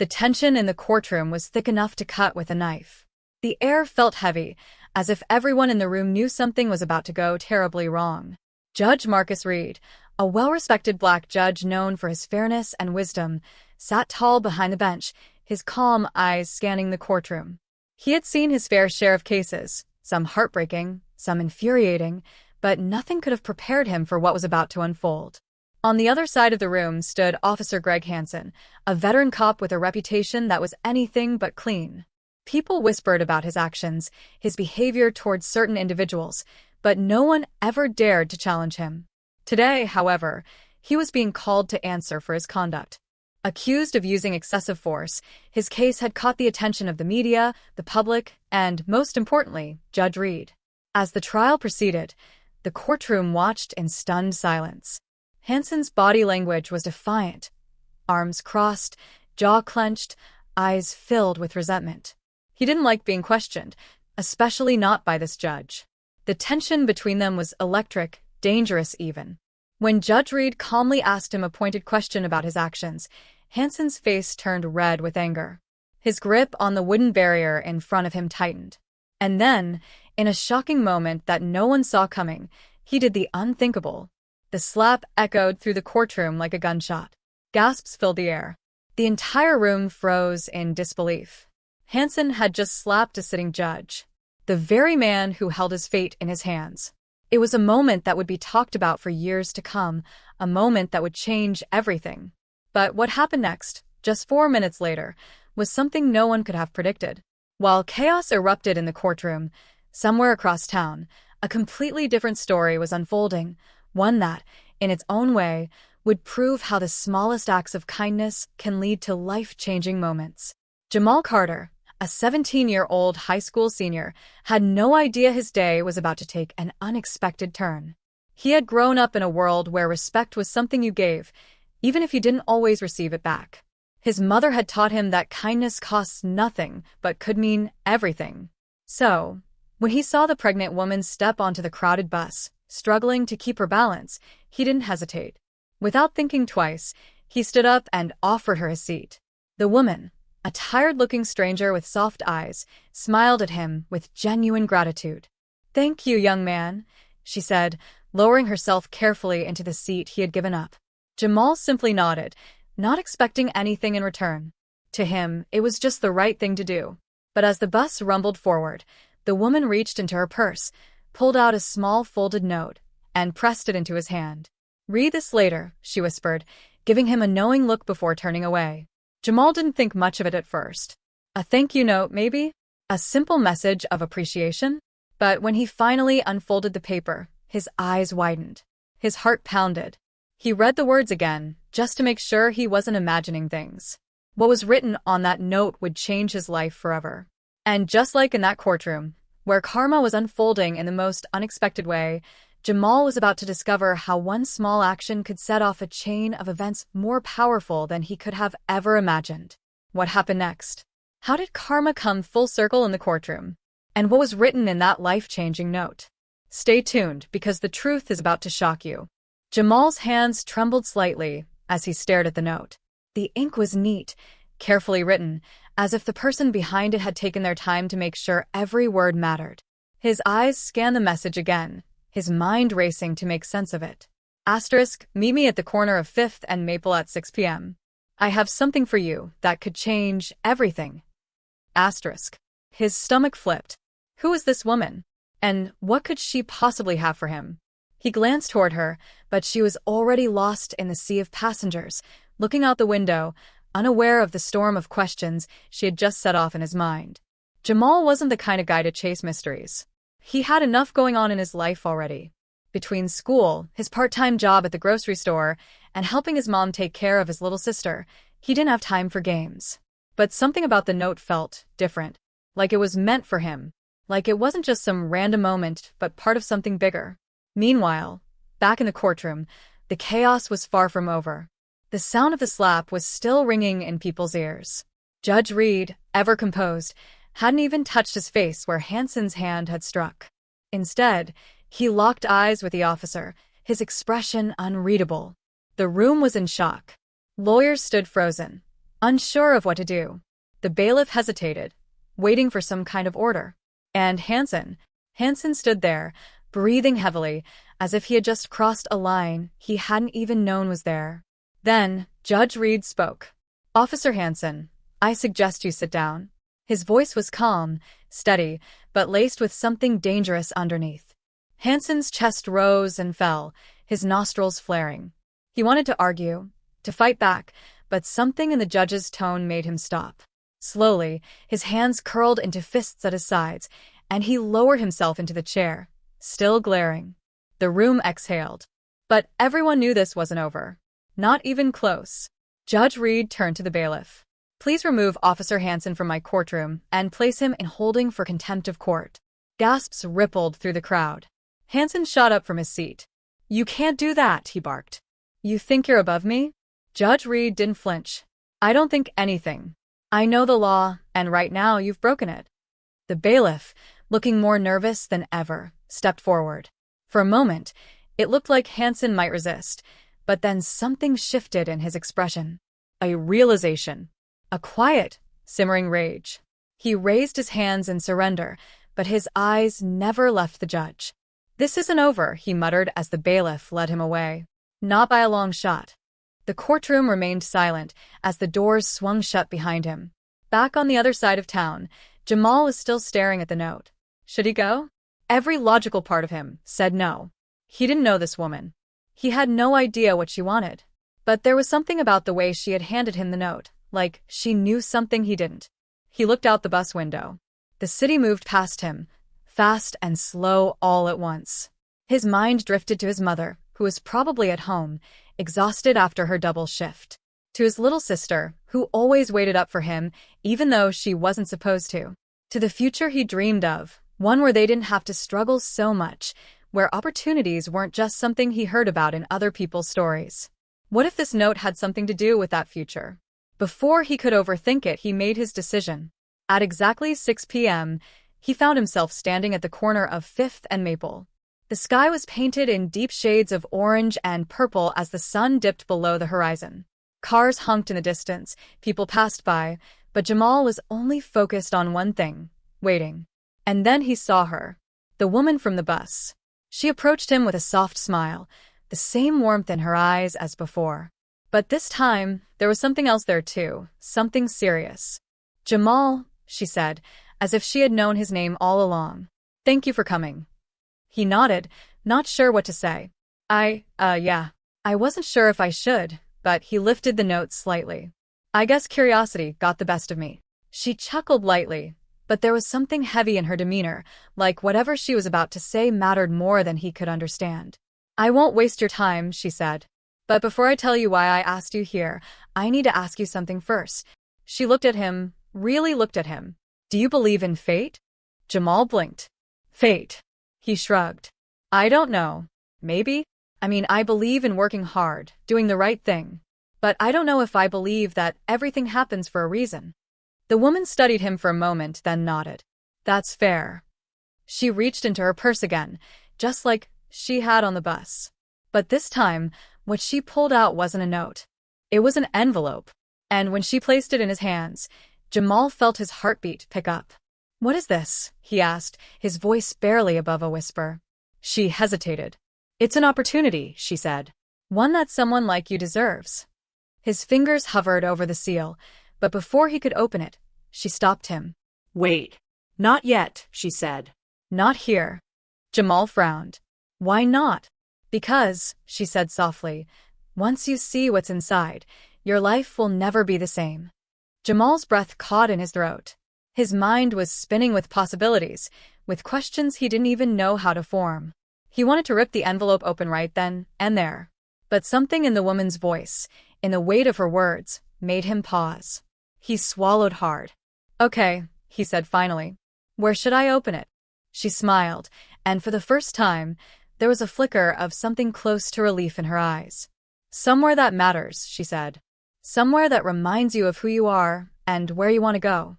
The tension in the courtroom was thick enough to cut with a knife. The air felt heavy, as if everyone in the room knew something was about to go terribly wrong. Judge Marcus Reed, a well-respected black judge known for his fairness and wisdom, sat tall behind the bench, his calm eyes scanning the courtroom. He had seen his fair share of cases, some heartbreaking, some infuriating, but nothing could have prepared him for what was about to unfold. On the other side of the room stood Officer Greg Hansen, a veteran cop with a reputation that was anything but clean. People whispered about his actions, his behavior towards certain individuals, but no one ever dared to challenge him. Today, however, he was being called to answer for his conduct. Accused of using excessive force, his case had caught the attention of the media, the public, and, most importantly, Judge Reed. As the trial proceeded, the courtroom watched in stunned silence. Hansen's body language was defiant, arms crossed, jaw clenched, eyes filled with resentment. He didn't like being questioned, especially not by this judge. The tension between them was electric, dangerous even. When Judge Reed calmly asked him a pointed question about his actions, Hansen's face turned red with anger. His grip on the wooden barrier in front of him tightened. And then, in a shocking moment that no one saw coming, he did the unthinkable. The slap echoed through the courtroom like a gunshot. Gasps filled the air. The entire room froze in disbelief. Hansen had just slapped a sitting judge, the very man who held his fate in his hands. It was a moment that would be talked about for years to come, a moment that would change everything. But what happened next, just 4 minutes later, was something no one could have predicted. While chaos erupted in the courtroom, somewhere across town, a completely different story was unfolding, one that, in its own way, would prove how the smallest acts of kindness can lead to life-changing moments. Jamal Carter, a 17-year-old high school senior, had no idea his day was about to take an unexpected turn. He had grown up in a world where respect was something you gave, even if you didn't always receive it back. His mother had taught him that kindness costs nothing but could mean everything. So, when he saw the pregnant woman step onto the crowded bus, struggling to keep her balance, he didn't hesitate. Without thinking twice, he stood up and offered her his seat. The woman, a tired-looking stranger with soft eyes, smiled at him with genuine gratitude. "Thank you, young man," she said, lowering herself carefully into the seat he had given up. Jamal simply nodded, not expecting anything in return. To him, it was just the right thing to do. But as the bus rumbled forward, the woman reached into her purse, pulled out a small folded note, and pressed it into his hand. "Read this later," she whispered, giving him a knowing look before turning away. Jamal didn't think much of it at first. A thank you note, maybe? A simple message of appreciation? But when he finally unfolded the paper, his eyes widened. His heart pounded. He read the words again, just to make sure he wasn't imagining things. What was written on that note would change his life forever. And just like in that courtroom, where karma was unfolding in the most unexpected way, Jamal was about to discover how one small action could set off a chain of events more powerful than he could have ever imagined. What happened next? How did karma come full circle in the courtroom? And what was written in that life-changing note? Stay tuned, because the truth is about to shock you. Jamal's hands trembled slightly as he stared at the note. The ink was neat, carefully written, as if the person behind it had taken their time to make sure every word mattered. His eyes scanned the message again, his mind racing to make sense of it. Asterisk, meet me at the corner of 5th and Maple at 6 p.m. I have something for you that could change everything. Asterisk. His stomach flipped. Who was this woman? And what could she possibly have for him? He glanced toward her, but she was already lost in the sea of passengers, looking out the window, unaware of the storm of questions she had just set off in his mind. Jamal wasn't the kind of guy to chase mysteries. He had enough going on in his life already. Between school, his part-time job at the grocery store, and helping his mom take care of his little sister, he didn't have time for games. But something about the note felt different, like it was meant for him, like it wasn't just some random moment, but part of something bigger. Meanwhile, back in the courtroom, the chaos was far from over. The sound of the slap was still ringing in people's ears. Judge Reed, ever composed, hadn't even touched his face where Hansen's hand had struck. Instead, he locked eyes with the officer, his expression unreadable. The room was in shock. Lawyers stood frozen, Unsure of what to do, the bailiff hesitated, waiting for some kind of order. And Hansen stood there, breathing heavily, as if he had just crossed a line he hadn't even known was there. Then, Judge Reed spoke. "Officer Hansen, I suggest you sit down." His voice was calm, steady, but laced with something dangerous underneath. Hansen's chest rose and fell, his nostrils flaring. He wanted to argue, to fight back, but something in the judge's tone made him stop. Slowly, his hands curled into fists at his sides, and he lowered himself into the chair, still glaring. The room exhaled. But everyone knew this wasn't over. Not even close. Judge Reed turned to the bailiff. "Please remove Officer Hansen from my courtroom and place him in holding for contempt of court." Gasps rippled through the crowd. Hansen shot up from his seat. "You can't do that," he barked. "You think you're above me?" Judge Reed didn't flinch. "I don't think anything. I know the law, and right now you've broken it." The bailiff, looking more nervous than ever, stepped forward. For a moment, it looked like Hansen might resist, but then something shifted in his expression. A realization. A quiet, simmering rage. He raised his hands in surrender, but his eyes never left the judge. "This isn't over," he muttered as the bailiff led him away. Not by a long shot. The courtroom remained silent as the doors swung shut behind him. Back on the other side of town, Jamal was still staring at the note. Should he go? Every logical part of him said no. He didn't know this woman. He had no idea what she wanted. But there was something about the way she had handed him the note, like she knew something he didn't. He looked out the bus window. The city moved past him, fast and slow all at once. His mind drifted to his mother, who was probably at home, exhausted after her double shift. To his little sister, who always waited up for him, even though she wasn't supposed to. To the future he dreamed of, one where they didn't have to struggle so much, where opportunities weren't just something he heard about in other people's stories. What if this note had something to do with that future? Before he could overthink it, he made his decision. At exactly 6 p.m., he found himself standing at the corner of 5th and Maple. The sky was painted in deep shades of orange and purple as the sun dipped below the horizon. Cars honked in the distance, people passed by, but Jamal was only focused on one thing, waiting. And then he saw her, the woman from the bus. She approached him with a soft smile, the same warmth in her eyes as before. But this time, there was something else there too, something serious. "Jamal," she said, as if she had known his name all along. "Thank you for coming." He nodded, not sure what to say. Yeah. I wasn't sure if I should, but he lifted the note slightly. "I guess curiosity got the best of me." She chuckled lightly, but there was something heavy in her demeanor, like whatever she was about to say mattered more than he could understand. "I won't waste your time," she said. "But before I tell you why I asked you here, I need to ask you something first." She looked at him, really looked at him. "Do you believe in fate?" Jamal blinked. "Fate?" He shrugged. "I don't know. Maybe? I believe in working hard, doing the right thing. But I don't know if I believe that everything happens for a reason." The woman studied him for a moment, then nodded. "That's fair." She reached into her purse again, just like she had on the bus. But this time, what she pulled out wasn't a note. It was an envelope. And when she placed it in his hands, Jamal felt his heartbeat pick up. "What is this?" he asked, his voice barely above a whisper. She hesitated. "It's an opportunity," she said. "One that someone like you deserves." His fingers hovered over the seal, but before he could open it, she stopped him. "Wait. Not yet," she said. "Not here." Jamal frowned. "Why not?" "Because," she said softly, "once you see what's inside, your life will never be the same." Jamal's breath caught in his throat. His mind was spinning with possibilities, with questions he didn't even know how to form. He wanted to rip the envelope open right then and there. But something in the woman's voice, in the weight of her words, made him pause. He swallowed hard. "Okay," he said finally. "Where should I open it?" She smiled, and for the first time, there was a flicker of something close to relief in her eyes. "Somewhere that matters," she said. "Somewhere that reminds you of who you are and where you want to go."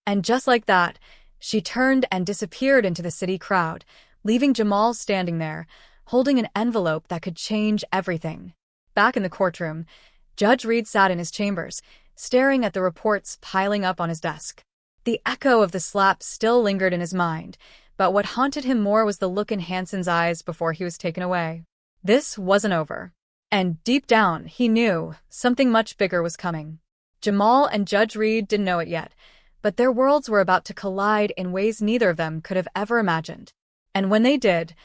And just like that, she turned and disappeared into the city crowd, leaving Jamal standing there, holding an envelope that could change everything. Back in the courtroom, Judge Reed sat in his chambers, staring at the reports piling up on his desk. The echo of the slap still lingered in his mind, but what haunted him more was the look in Hanson's eyes before he was taken away. This wasn't over. And deep down, he knew something much bigger was coming. Jamal and Judge Reed didn't know it yet, but their worlds were about to collide in ways neither of them could have ever imagined. And when they did,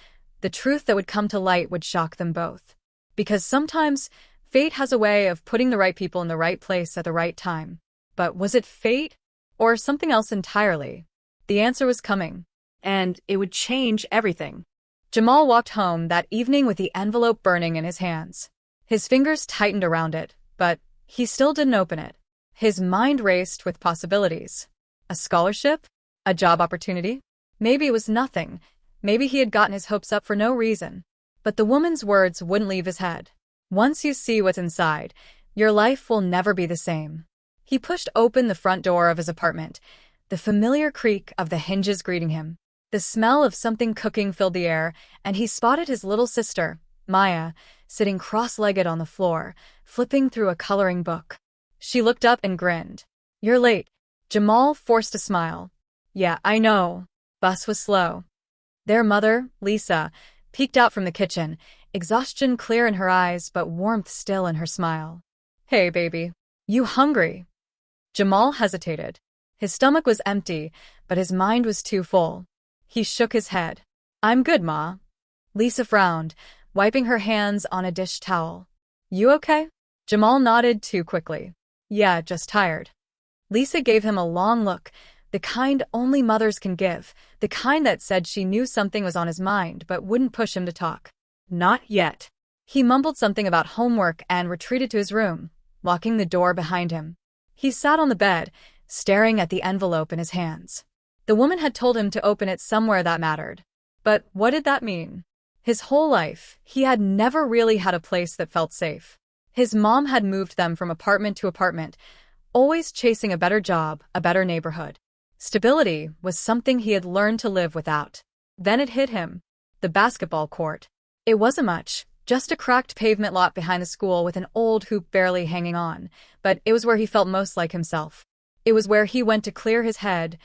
the truth that would come to light would shock them both. Because sometimes, fate has a way of putting the right people in the right place at the right time. But was it fate? Or something else entirely? The answer was coming. And it would change everything. Jamal walked home that evening with the envelope burning in his hands. His fingers tightened around it, but he still didn't open it. His mind raced with possibilities. A scholarship? A job opportunity? Maybe it was nothing. Maybe he had gotten his hopes up for no reason. But the woman's words wouldn't leave his head. Once you see what's inside, your life will never be the same. He pushed open the front door of his apartment, the familiar creak of the hinges greeting him. The smell of something cooking filled the air, and he spotted his little sister, Maya, sitting cross-legged on the floor, flipping through a coloring book. She looked up and grinned. "You're late." Jamal forced a smile. "Yeah, I know." Bus was slow. Their mother, Lisa, peeked out from the kitchen, exhaustion clear in her eyes but warmth still in her smile. "Hey, baby. You hungry?" Jamal hesitated. His stomach was empty, but his mind was too full. He shook his head. "I'm good, Ma." Lisa frowned, wiping her hands on a dish towel. "You okay?" Jamal nodded too quickly. "Yeah, just tired." Lisa gave him a long look, the kind only mothers can give, the kind that said she knew something was on his mind but wouldn't push him to talk. "Not yet." He mumbled something about homework and retreated to his room, locking the door behind him. He sat on the bed, staring at the envelope in his hands. The woman had told him to open it somewhere that mattered. But what did that mean? His whole life, he had never really had a place that felt safe. His mom had moved them from apartment to apartment, always chasing a better job, a better neighborhood. Stability was something he had learned to live without. Then it hit him. The basketball court. It wasn't much, just a cracked pavement lot behind the school with an old hoop barely hanging on, but it was where he felt most like himself. It was where he went to clear his head,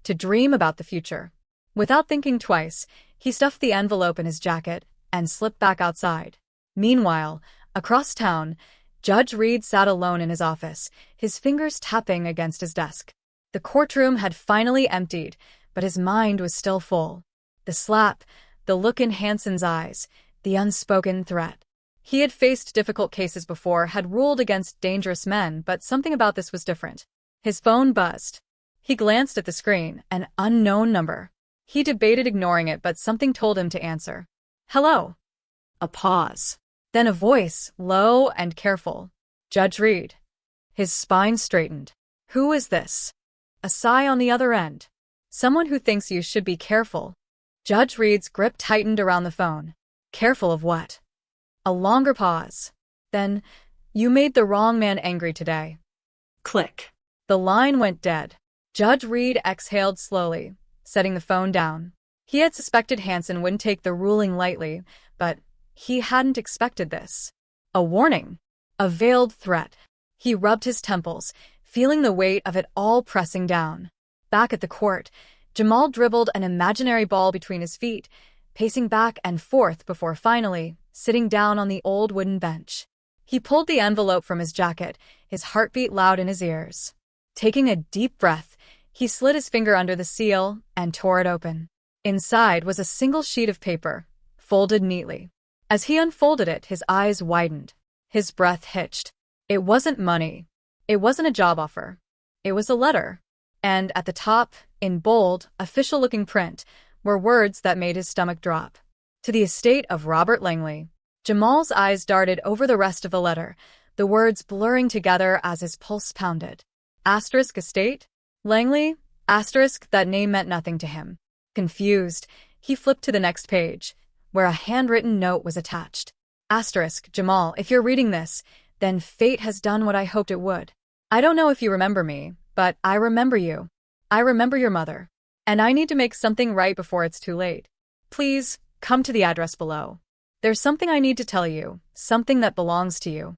to dream about the future. Without thinking twice, he stuffed the envelope in his jacket and slipped back outside. Meanwhile, across town, Judge Reed sat alone in his office, his fingers tapping against his desk. The courtroom had finally emptied, but his mind was still full. The slap, the look in Hanson's eyes, the unspoken threat. He had faced difficult cases before, had ruled against dangerous men, but something about this was different. His phone buzzed. He glanced at the screen, an unknown number. He debated ignoring it, but something told him to answer. "Hello." A pause. Then a voice, low and careful. "Judge Reed." His spine straightened. "Who is this?" A sigh on the other end. "Someone who thinks you should be careful." Judge Reed's grip tightened around the phone. "Careful of what?" A longer pause. Then, "You made the wrong man angry today." Click. The line went dead. Judge Reed exhaled slowly, setting the phone down. He had suspected Hanson wouldn't take the ruling lightly, but he hadn't expected this. A warning. A veiled threat. He rubbed his temples, feeling the weight of it all pressing down. Back at the court, Jamal dribbled an imaginary ball between his feet, pacing back and forth before finally sitting down on the old wooden bench. He pulled the envelope from his jacket, his heartbeat loud in his ears. Taking a deep breath, he slid his finger under the seal and tore it open. Inside was a single sheet of paper, folded neatly. As he unfolded it, his eyes widened. His breath hitched. It wasn't money. It wasn't a job offer. It was a letter. And at the top, in bold, official-looking print, were words that made his stomach drop. To the estate of Robert Langley. Jamal's eyes darted over the rest of the letter, the words blurring together as his pulse pounded. Asterisk estate? Langley? Asterisk, that name meant nothing to him. Confused, he flipped to the next page, where a handwritten note was attached. Asterisk, Jamal, if you're reading this, then fate has done what I hoped it would. I don't know if you remember me, but I remember you. I remember your mother. And I need to make something right before it's too late. Please, come to the address below. There's something I need to tell you, something that belongs to you.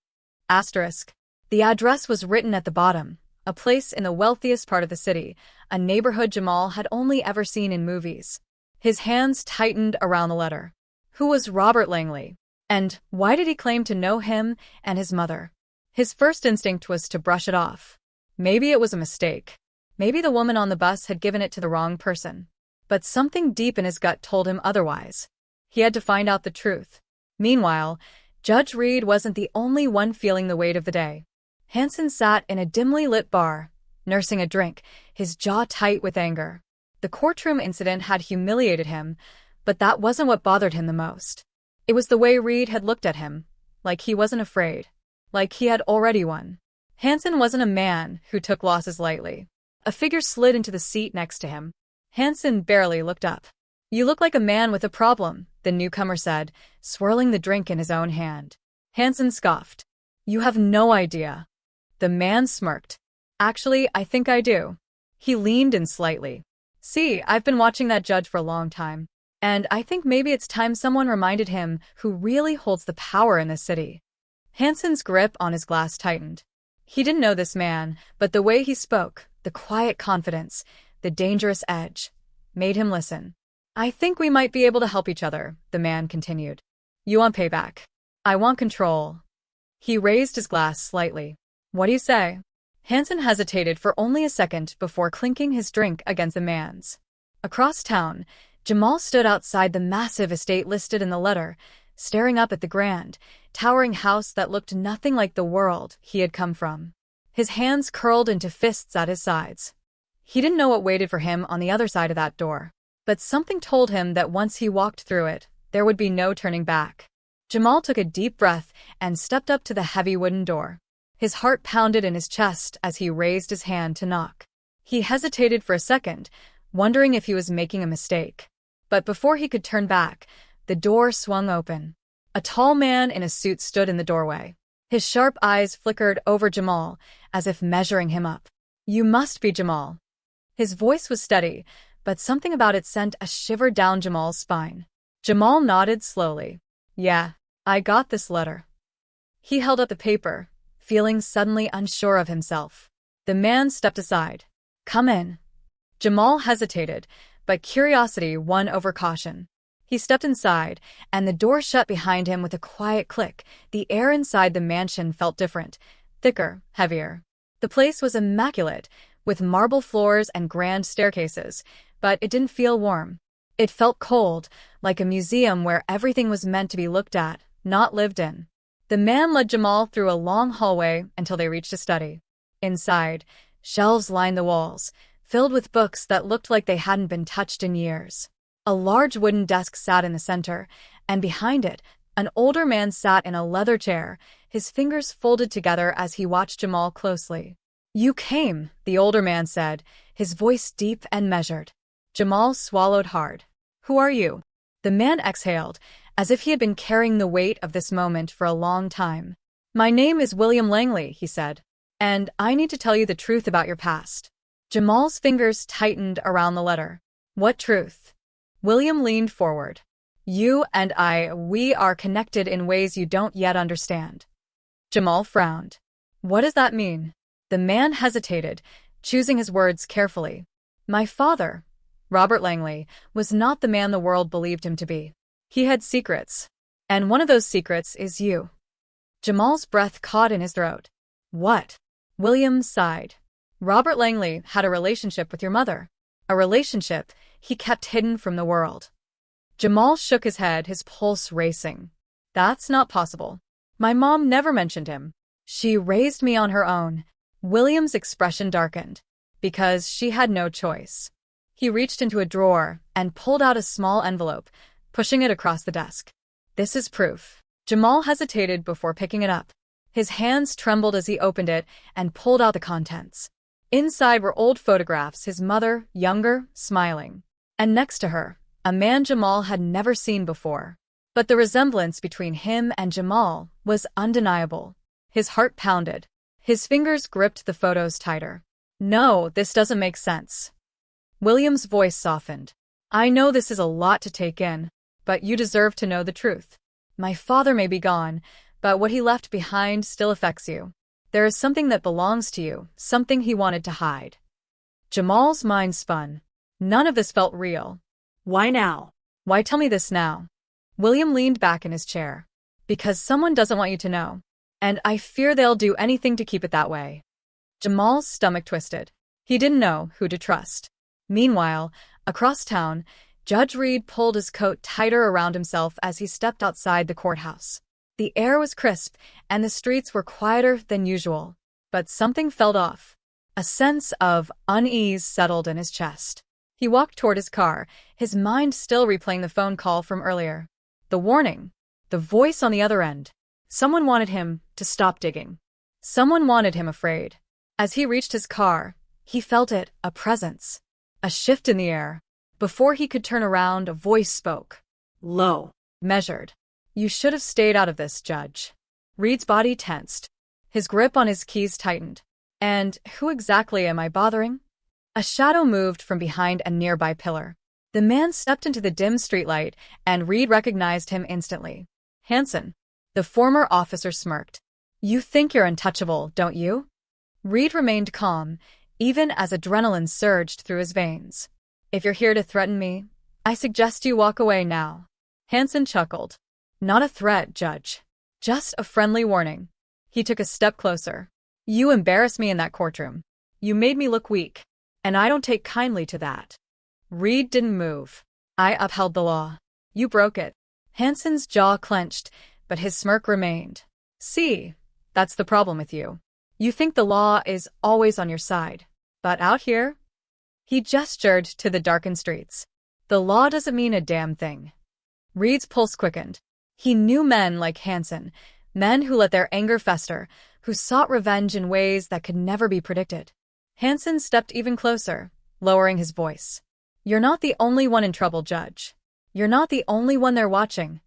Asterisk. The address was written at the bottom, a place in the wealthiest part of the city, a neighborhood Jamal had only ever seen in movies. His hands tightened around the letter. Who was Robert Langley? And why did he claim to know him and his mother? His first instinct was to brush it off. Maybe it was a mistake. Maybe the woman on the bus had given it to the wrong person. But something deep in his gut told him otherwise. He had to find out the truth. Meanwhile, Judge Reed wasn't the only one feeling the weight of the day. Hansen sat in a dimly lit bar, nursing a drink, his jaw tight with anger. The courtroom incident had humiliated him, but that wasn't what bothered him the most. It was the way Reed had looked at him, like he wasn't afraid, like he had already won. Hansen wasn't a man who took losses lightly. A figure slid into the seat next to him. Hansen barely looked up. "You look like a man with a problem," the newcomer said, swirling the drink in his own hand. Hansen scoffed. "You have no idea." The man smirked. "Actually, I think I do." He leaned in slightly. "See, I've been watching that judge for a long time, and I think maybe it's time someone reminded him who really holds the power in this city." Hansen's grip on his glass tightened. He didn't know this man, but the way he spoke, the quiet confidence, the dangerous edge, made him listen. "I think we might be able to help each other," the man continued. "You want payback. I want control." He raised his glass slightly. "What do you say?" Hansen hesitated for only a second before clinking his drink against the man's. Across town, Jamal stood outside the massive estate listed in the letter, staring up at the grand, towering house that looked nothing like the world he had come from. His hands curled into fists at his sides. He didn't know what waited for him on the other side of that door, but something told him that once he walked through it, there would be no turning back. Jamal took a deep breath and stepped up to the heavy wooden door. His heart pounded in his chest as he raised his hand to knock. He hesitated for a second, wondering if he was making a mistake. But before he could turn back, the door swung open. A tall man in a suit stood in the doorway. His sharp eyes flickered over Jamal, as if measuring him up. "You must be Jamal." His voice was steady, but something about it sent a shiver down Jamal's spine. Jamal nodded slowly. "Yeah, I got this letter." He held up the paper, feeling suddenly unsure of himself. The man stepped aside. "Come in." Jamal hesitated, but curiosity won over caution. He stepped inside, and the door shut behind him with a quiet click. The air inside the mansion felt different, thicker, heavier. The place was immaculate, with marble floors and grand staircases, but it didn't feel warm. It felt cold, like a museum where everything was meant to be looked at, not lived in. The man led Jamal through a long hallway until they reached a study. Inside, shelves lined the walls, filled with books that looked like they hadn't been touched in years. A large wooden desk sat in the center, and behind it, an older man sat in a leather chair, his fingers folded together as he watched Jamal closely. "You came," the older man said, his voice deep and measured. Jamal swallowed hard. "Who are you?" The man exhaled, as if he had been carrying the weight of this moment for a long time. "My name is William Langley," he said, "and I need to tell you the truth about your past." Jamal's fingers tightened around the letter. "What truth?" William leaned forward. "You and we are connected in ways you don't yet understand." Jamal frowned. "What does that mean?" The man hesitated, choosing his words carefully. "My father, Robert Langley, was not the man the world believed him to be. He had secrets. And one of those secrets is you." Jamal's breath caught in his throat. "What?" William sighed. "Robert Langley had a relationship with your mother. A relationship he kept hidden from the world." Jamal shook his head, his pulse racing. "That's not possible. My mom never mentioned him. She raised me on her own." William's expression darkened. "Because she had no choice." He reached into a drawer and pulled out a small envelope, pushing it across the desk. "This is proof." Jamal hesitated before picking it up. His hands trembled as he opened it and pulled out the contents. Inside were old photographs, his mother, younger, smiling. And next to her, a man Jamal had never seen before. But the resemblance between him and Jamal was undeniable. His heart pounded. His fingers gripped the photos tighter. "No, this doesn't make sense." William's voice softened. "I know this is a lot to take in, but you deserve to know the truth. My father may be gone, but what he left behind still affects you. There is something that belongs to you, something he wanted to hide. Jamal's mind spun. None of this felt real. Why now? Why tell me this now? William leaned back in his chair. Because someone doesn't want you to know. And I fear they'll do anything to keep it that way. Jamal's stomach twisted. He didn't know who to trust. Meanwhile, across town, Judge Reed pulled his coat tighter around himself as he stepped outside the courthouse. The air was crisp, and the streets were quieter than usual. But something felt off. A sense of unease settled in his chest. He walked toward his car, his mind still replaying the phone call from earlier. The warning. The voice on the other end. Someone wanted him to stop digging. Someone wanted him afraid. As he reached his car, he felt it, a presence. A shift in the air. Before he could turn around, a voice spoke. Low. Measured. You should have stayed out of this, Judge. Reed's body tensed. His grip on his keys tightened. And who exactly am I bothering? A shadow moved from behind a nearby pillar. The man stepped into the dim streetlight, and Reed recognized him instantly. Hanson. The former officer smirked. You think you're untouchable, don't you? Reed remained calm, even as adrenaline surged through his veins. If you're here to threaten me, I suggest you walk away now. Hanson chuckled. Not a threat, Judge. Just a friendly warning. He took a step closer. You embarrassed me in that courtroom. You made me look weak, and I don't take kindly to that. Reed didn't move. I upheld the law. You broke it. Hanson's jaw clenched, but his smirk remained. See, that's the problem with you. You think the law is always on your side. But out here? He gestured to the darkened streets. The law doesn't mean a damn thing. Reed's pulse quickened. He knew men like Hanson, men who let their anger fester, who sought revenge in ways that could never be predicted. Hanson stepped even closer, lowering his voice. You're not the only one in trouble, Judge. You're not the only one they're watching.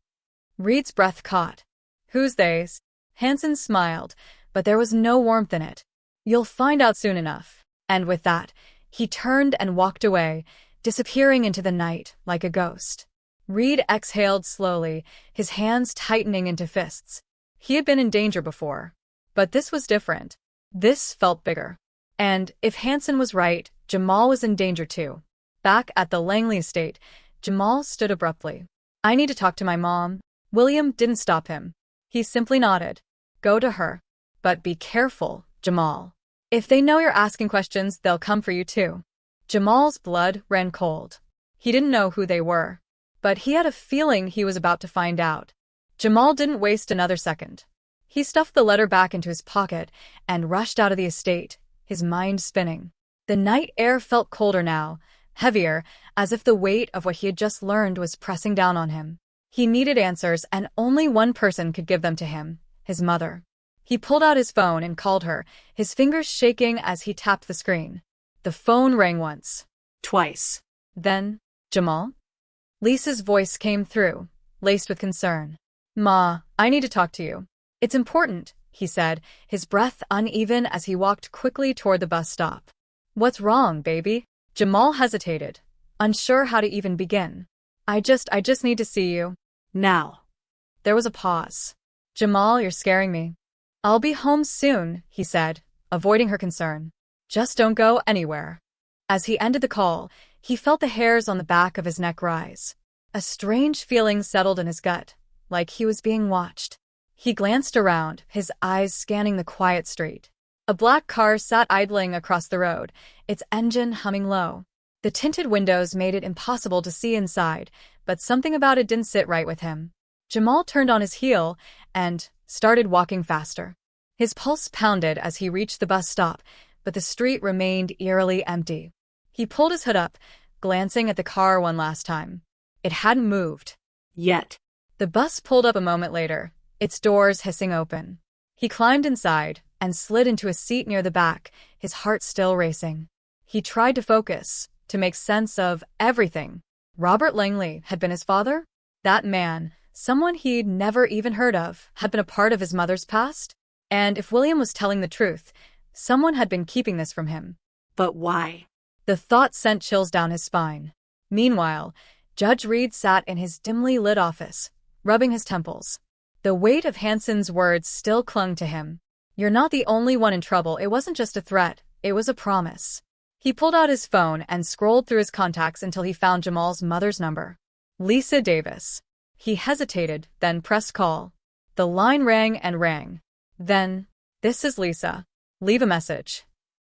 Reed's breath caught. Who's they's? Hanson smiled, but there was no warmth in it. You'll find out soon enough. And with that, he turned and walked away, disappearing into the night like a ghost. Reed exhaled slowly, his hands tightening into fists. He had been in danger before. But this was different. This felt bigger. And if Hanson was right, Jamal was in danger too. Back at the Langley estate, Jamal stood abruptly. I need to talk to my mom. William didn't stop him. He simply nodded. Go to her. But be careful, Jamal. If they know you're asking questions, they'll come for you too. Jamal's blood ran cold. He didn't know who they were. But he had a feeling he was about to find out. Jamal didn't waste another second. He stuffed the letter back into his pocket and rushed out of the estate, his mind spinning. The night air felt colder now, heavier, as if the weight of what he had just learned was pressing down on him. He needed answers, and only one person could give them to him, his mother. He pulled out his phone and called her, his fingers shaking as he tapped the screen. The phone rang once. Twice. Then, Jamal? Lisa's voice came through, laced with concern. Ma, I need to talk to you. It's important, he said, his breath uneven as he walked quickly toward the bus stop. What's wrong, baby? Jamal hesitated, unsure how to even begin. I just need to see you. Now. There was a pause. Jamal, you're scaring me. I'll be home soon, he said, avoiding her concern. Just don't go anywhere. As he ended the call, he felt the hairs on the back of his neck rise. A strange feeling settled in his gut, like he was being watched. He glanced around, his eyes scanning the quiet street. A black car sat idling across the road, its engine humming low. The tinted windows made it impossible to see inside, but something about it didn't sit right with him. Jamal turned on his heel and started walking faster. His pulse pounded as he reached the bus stop, but the street remained eerily empty. He pulled his hood up, glancing at the car one last time. It hadn't moved. Yet. The bus pulled up a moment later, its doors hissing open. He climbed inside and slid into a seat near the back, his heart still racing. He tried to focus, to make sense of everything. Robert Langley had been his father? That man, someone he'd never even heard of, had been a part of his mother's past? And if William was telling the truth, someone had been keeping this from him. But why? The thought sent chills down his spine. Meanwhile, Judge Reed sat in his dimly lit office, rubbing his temples. The weight of Hanson's words still clung to him. You're not the only one in trouble. It wasn't just a threat, it was a promise. He pulled out his phone and scrolled through his contacts until he found Jamal's mother's number. Lisa Davis. He hesitated, then pressed call. The line rang and rang. Then, "This is Lisa. Leave a message."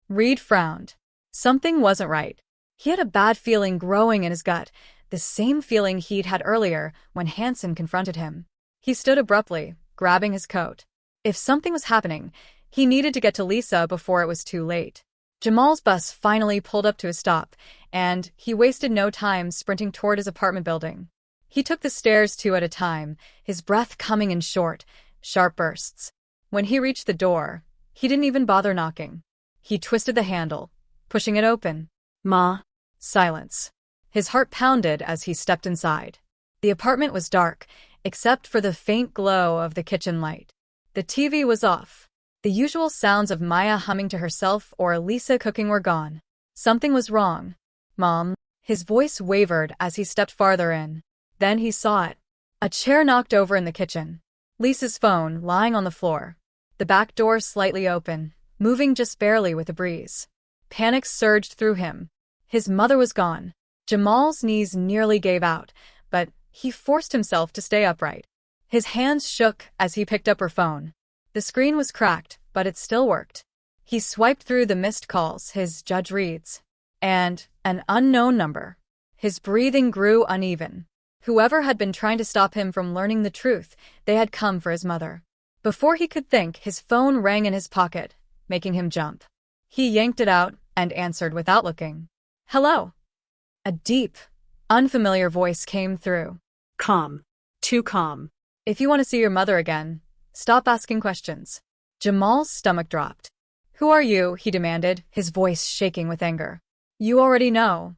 Reed frowned. Something wasn't right. He had a bad feeling growing in his gut, the same feeling he'd had earlier when Hansen confronted him. He stood abruptly, grabbing his coat. If something was happening, he needed to get to Lisa before it was too late. Jamal's bus finally pulled up to a stop, and he wasted no time sprinting toward his apartment building. He took the stairs two at a time, his breath coming in short, sharp bursts. When he reached the door, he didn't even bother knocking. He twisted the handle, pushing it open. Ma. Silence. His heart pounded as he stepped inside. The apartment was dark, except for the faint glow of the kitchen light. The TV was off. The usual sounds of Maya humming to herself or Lisa cooking were gone. Something was wrong. "Mom." His voice wavered as he stepped farther in. Then he saw it. A chair knocked over in the kitchen. Lisa's phone lying on the floor. The back door slightly open, moving just barely with a breeze. Panic surged through him. His mother was gone. Jamal's knees nearly gave out, but he forced himself to stay upright. His hands shook as he picked up her phone. The screen was cracked, but it still worked. He swiped through the missed calls, his Judge Reed's, and an unknown number. His breathing grew uneven. Whoever had been trying to stop him from learning the truth, they had come for his mother. Before he could think, his phone rang in his pocket, making him jump. He yanked it out and answered without looking. "Hello." A deep, unfamiliar voice came through. Calm. Too calm. "If you want to see your mother again, stop asking questions." Jamal's stomach dropped. "Who are you?" he demanded, his voice shaking with anger. "You already know."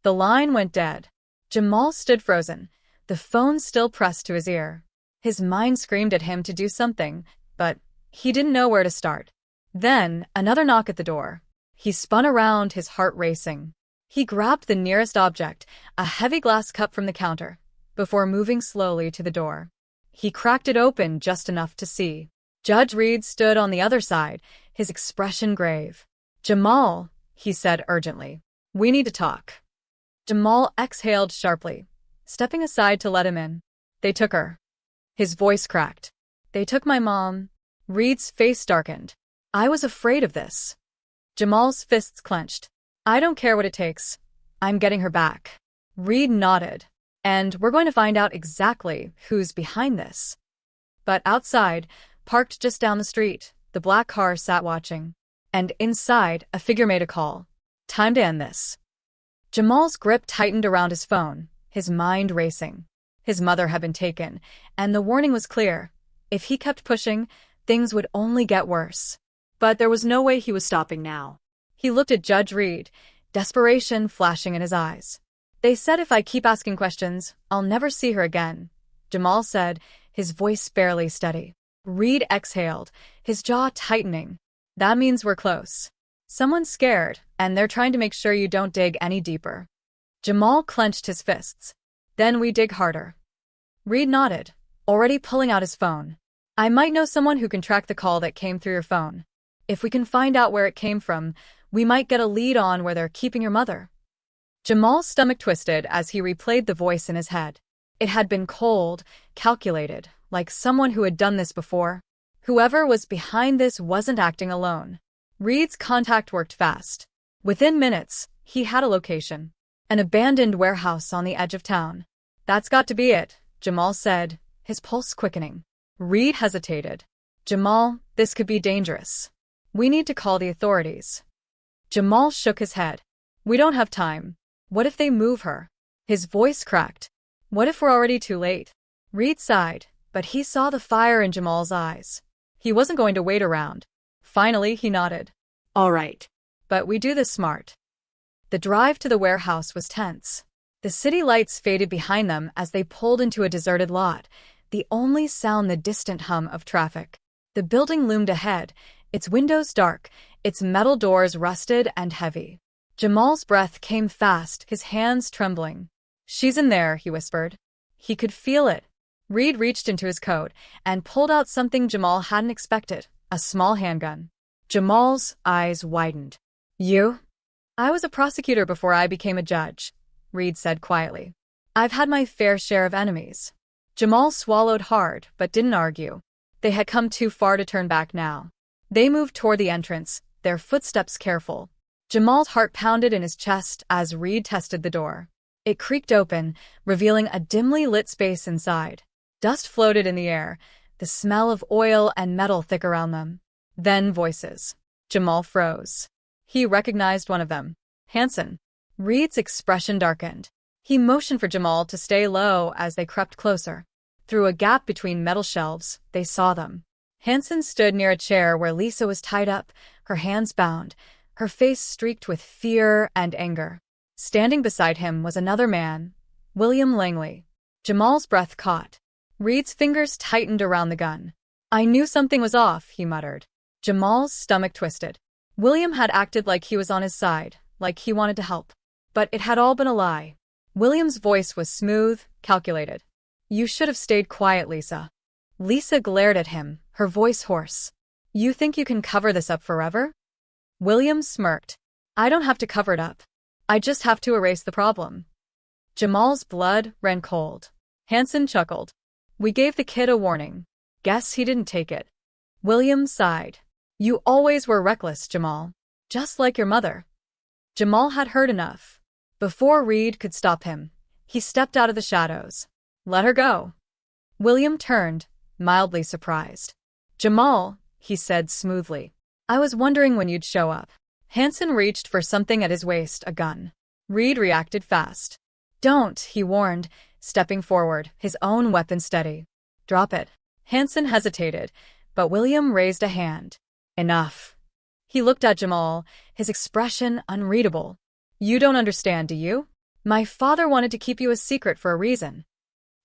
The line went dead. Jamal stood frozen, the phone still pressed to his ear. His mind screamed at him to do something, but he didn't know where to start. Then, another knock at the door. He spun around, his heart racing. He grabbed the nearest object, a heavy glass cup from the counter, before moving slowly to the door. He cracked it open just enough to see. Judge Reed stood on the other side, his expression grave. "Jamal," he said urgently, "we need to talk." Jamal exhaled sharply, stepping aside to let him in. "They took her." His voice cracked. "They took my mom." Reed's face darkened. "I was afraid of this." Jamal's fists clenched. "I don't care what it takes. I'm getting her back." Reed nodded. "And we're going to find out exactly who's behind this." But outside, parked just down the street, the black car sat watching. And inside, a figure made a call. "Time to end this." Jamal's grip tightened around his phone, his mind racing. His mother had been taken, and the warning was clear. If he kept pushing, things would only get worse. But there was no way he was stopping now. He looked at Judge Reed, desperation flashing in his eyes. "They said if I keep asking questions, I'll never see her again," Jamal said, his voice barely steady. Reed exhaled, his jaw tightening. "That means we're close. Someone's scared, and they're trying to make sure you don't dig any deeper." Jamal clenched his fists. "Then we dig harder." Reed nodded, already pulling out his phone. "I might know someone who can track the call that came through your phone. If we can find out where it came from, we might get a lead on where they're keeping your mother." Jamal's stomach twisted as he replayed the voice in his head. It had been cold, calculated, like someone who had done this before. Whoever was behind this wasn't acting alone. Reed's contact worked fast. Within minutes, he had a location. An abandoned warehouse on the edge of town. "That's got to be it," Jamal said, his pulse quickening. Reed hesitated. "Jamal, this could be dangerous. We need to call the authorities." Jamal shook his head. "We don't have time. What if they move her?" His voice cracked. "What if we're already too late?" Reed sighed, but he saw the fire in Jamal's eyes. He wasn't going to wait around. Finally, he nodded. "All right. But we do this smart." The drive to the warehouse was tense. The city lights faded behind them as they pulled into a deserted lot, the only sound the distant hum of traffic. The building loomed ahead, its windows dark, its metal doors rusted and heavy. Jamal's breath came fast, his hands trembling. "She's in there," he whispered. He could feel it. Reed reached into his coat and pulled out something Jamal hadn't expected, a small handgun. Jamal's eyes widened. You? I was a prosecutor before I became a judge, Reed said quietly. I've had my fair share of enemies. Jamal swallowed hard, but didn't argue. They had come too far to turn back now. They moved toward the entrance, their footsteps careful. Jamal's heart pounded in his chest as Reed tested the door. It creaked open, revealing a dimly lit space inside. Dust floated in the air, the smell of oil and metal thick around them. Then voices. Jamal froze. He recognized one of them. Hanson. Reed's expression darkened. He motioned for Jamal to stay low as they crept closer. Through a gap between metal shelves, they saw them. Hanson stood near a chair where Lisa was tied up, her hands bound, her face streaked with fear and anger. Standing beside him was another man, William Langley. Jamal's breath caught. Reed's fingers tightened around the gun. I knew something was off, he muttered. Jamal's stomach twisted. William had acted like he was on his side, like he wanted to help. But it had all been a lie. William's voice was smooth, calculated. You should have stayed quiet, Lisa. Lisa glared at him, her voice hoarse. You think you can cover this up forever? William smirked. I don't have to cover it up. I just have to erase the problem. Jamal's blood ran cold. Hanson chuckled. We gave the kid a warning. Guess he didn't take it. William sighed. You always were reckless, Jamal. Just like your mother. Jamal had heard enough. Before Reed could stop him, he stepped out of the shadows. Let her go. William turned, mildly surprised. Jamal, he said smoothly. I was wondering when you'd show up. Hanson reached for something at his waist, a gun. Reed reacted fast. Don't, he warned, stepping forward, his own weapon steady. Drop it. Hanson hesitated, but William raised a hand. Enough. He looked at Jamal, his expression unreadable. You don't understand, do you? My father wanted to keep you a secret for a reason.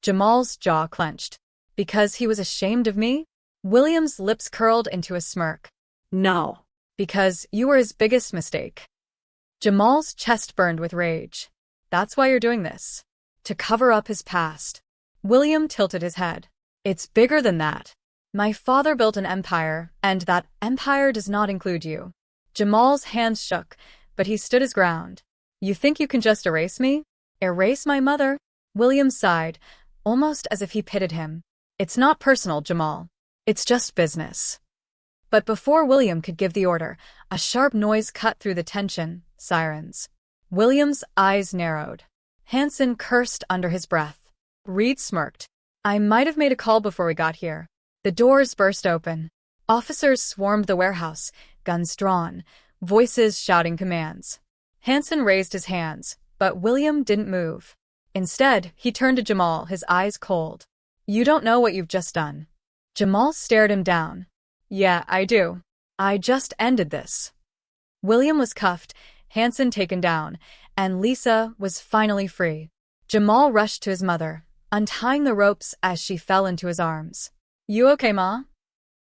Jamal's jaw clenched. Because he was ashamed of me? William's lips curled into a smirk. No. Because you were his biggest mistake. Jamal's chest burned with rage. That's why you're doing this. To cover up his past. William tilted his head. It's bigger than that. My father built an empire, and that empire does not include you. Jamal's hands shook, but he stood his ground. You think you can just erase me? Erase my mother? William sighed, almost as if he pitied him. It's not personal, Jamal. It's just business. But before William could give the order, a sharp noise cut through the tension. Sirens. William's eyes narrowed. Hanson cursed under his breath. Reed smirked. I might have made a call before we got here. The doors burst open. Officers swarmed the warehouse, guns drawn, voices shouting commands. Hanson raised his hands, but William didn't move. Instead, he turned to Jamal, his eyes cold. You don't know what you've just done. Jamal stared him down. Yeah, I do. I just ended this. William was cuffed, Hanson taken down, and Lisa was finally free. Jamal rushed to his mother, untying the ropes as she fell into his arms. You okay, Ma?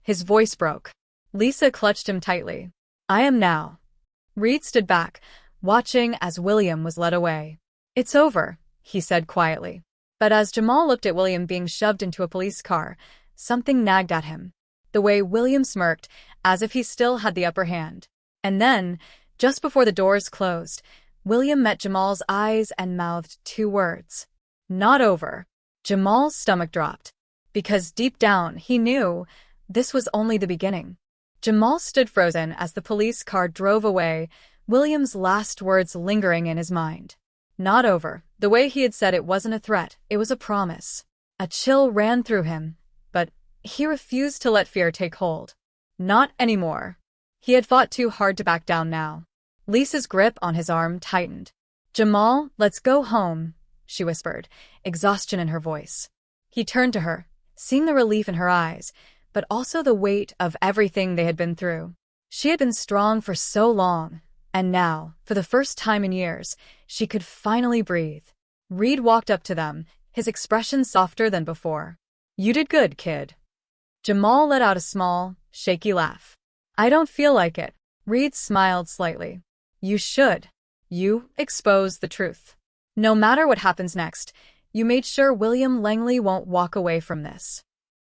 His voice broke. Lisa clutched him tightly. I am now. Reed stood back, watching as William was led away. It's over, he said quietly. But as Jamal looked at William being shoved into a police car, something nagged at him. The way William smirked, as if he still had the upper hand. And then, just before the doors closed, William met Jamal's eyes and mouthed two words. Not over. Jamal's stomach dropped. Because deep down, he knew this was only the beginning. Jamal stood frozen as the police car drove away, William's last words lingering in his mind. Not over. The way he had said it wasn't a threat, it was a promise. A chill ran through him, but he refused to let fear take hold. Not anymore. He had fought too hard to back down now. Lisa's grip on his arm tightened. Jamal, let's go home, she whispered, exhaustion in her voice. He turned to her, seeing the relief in her eyes, but also the weight of everything they had been through. She had been strong for so long, and now, for the first time in years, she could finally breathe. Reed walked up to them, his expression softer than before. You did good, kid. Jamal let out a small, shaky laugh. I don't feel like it. Reed smiled slightly. You should. You exposed the truth. No matter what happens next, you made sure William Langley won't walk away from this.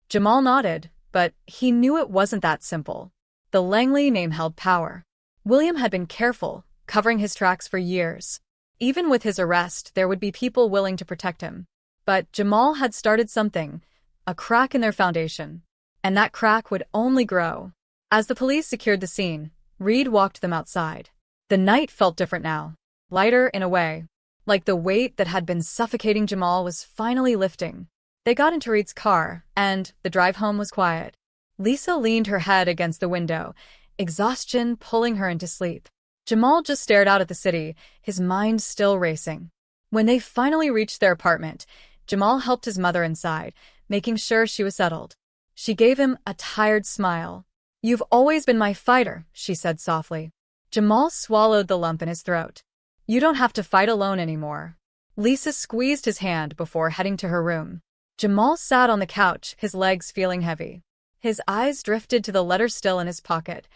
Jamal nodded, but he knew it wasn't that simple. The Langley name held power. William had been careful, covering his tracks for years. Even with his arrest, there would be people willing to protect him. But Jamal had started something, a crack in their foundation. And that crack would only grow. As the police secured the scene, Reed walked them outside. The night felt different now, lighter in a way, like the weight that had been suffocating Jamal was finally lifting. They got into Reed's car, and the drive home was quiet. Lisa leaned her head against the window, exhaustion pulling her into sleep. Jamal just stared out at the city, his mind still racing. When they finally reached their apartment, Jamal helped his mother inside, making sure she was settled. She gave him a tired smile. "You've always been my fighter," she said softly. Jamal swallowed the lump in his throat. "You don't have to fight alone anymore." Lisa squeezed his hand before heading to her room. Jamal sat on the couch, his legs feeling heavy. His eyes drifted to the letter still in his pocket,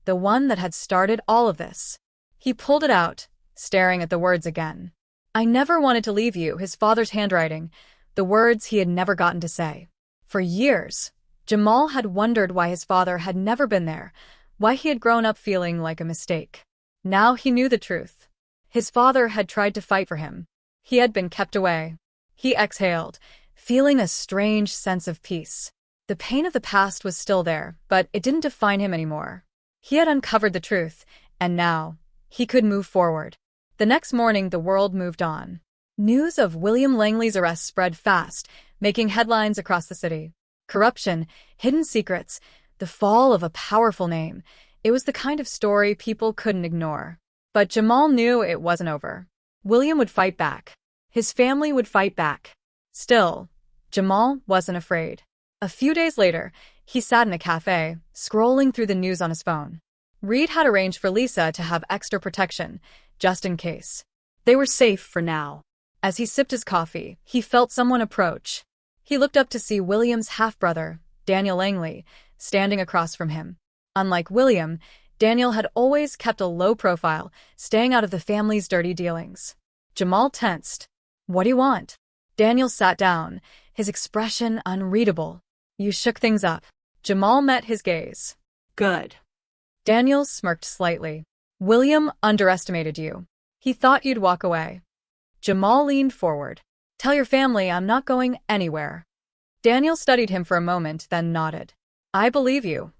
the one that had started all of this. He pulled it out, staring at the words again. "I never wanted to leave you," his father's handwriting, the words he had never gotten to say. For years, Jamal had wondered why his father had never been there, why he had grown up feeling like a mistake. Now he knew the truth. His father had tried to fight for him. He had been kept away. He exhaled, feeling a strange sense of peace. The pain of the past was still there, but it didn't define him anymore. He had uncovered the truth, and now, he could move forward. The next morning, the world moved on. News of William Langley's arrest spread fast, making headlines across the city. Corruption, hidden secrets, the fall of a powerful name. It was the kind of story people couldn't ignore. But Jamal knew it wasn't over. William would fight back. His family would fight back. Still, Jamal wasn't afraid. A few days later, he sat in a cafe, scrolling through the news on his phone. Reed had arranged for Lisa to have extra protection, just in case. They were safe for now. As he sipped his coffee, he felt someone approach. He looked up to see William's half-brother, Daniel Langley, standing across from him. Unlike William, Daniel had always kept a low profile, staying out of the family's dirty dealings. Jamal tensed. "What do you want?" Daniel sat down, his expression unreadable. "You shook things up." Jamal met his gaze. Good. Daniel smirked slightly. "William underestimated you. He thought you'd walk away." Jamal leaned forward. "Tell your family I'm not going anywhere." Daniel studied him for a moment, then nodded. "I believe you."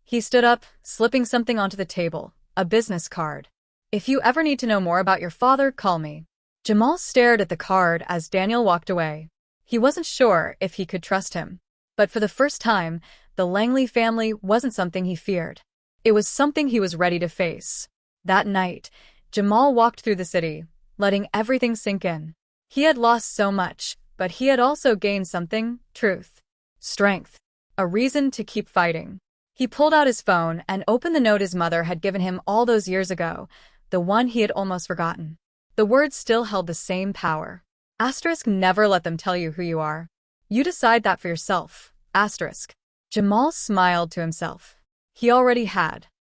He stood up, slipping something onto the table, a business card. "If you ever need to know more about your father, call me." Jamal stared at the card as Daniel walked away. He wasn't sure if he could trust him. But for the first time, the Langley family wasn't something he feared. It was something he was ready to face. That night, Jamal walked through the city, letting everything sink in. He had lost so much, but he had also gained something: truth, strength, a reason to keep fighting. He pulled out his phone and opened the note his mother had given him all those years ago, the one he had almost forgotten. The words still held the same power. Asterisk, never let them tell you who you are. You decide that for yourself. Asterisk. Jamal smiled to himself. He already had.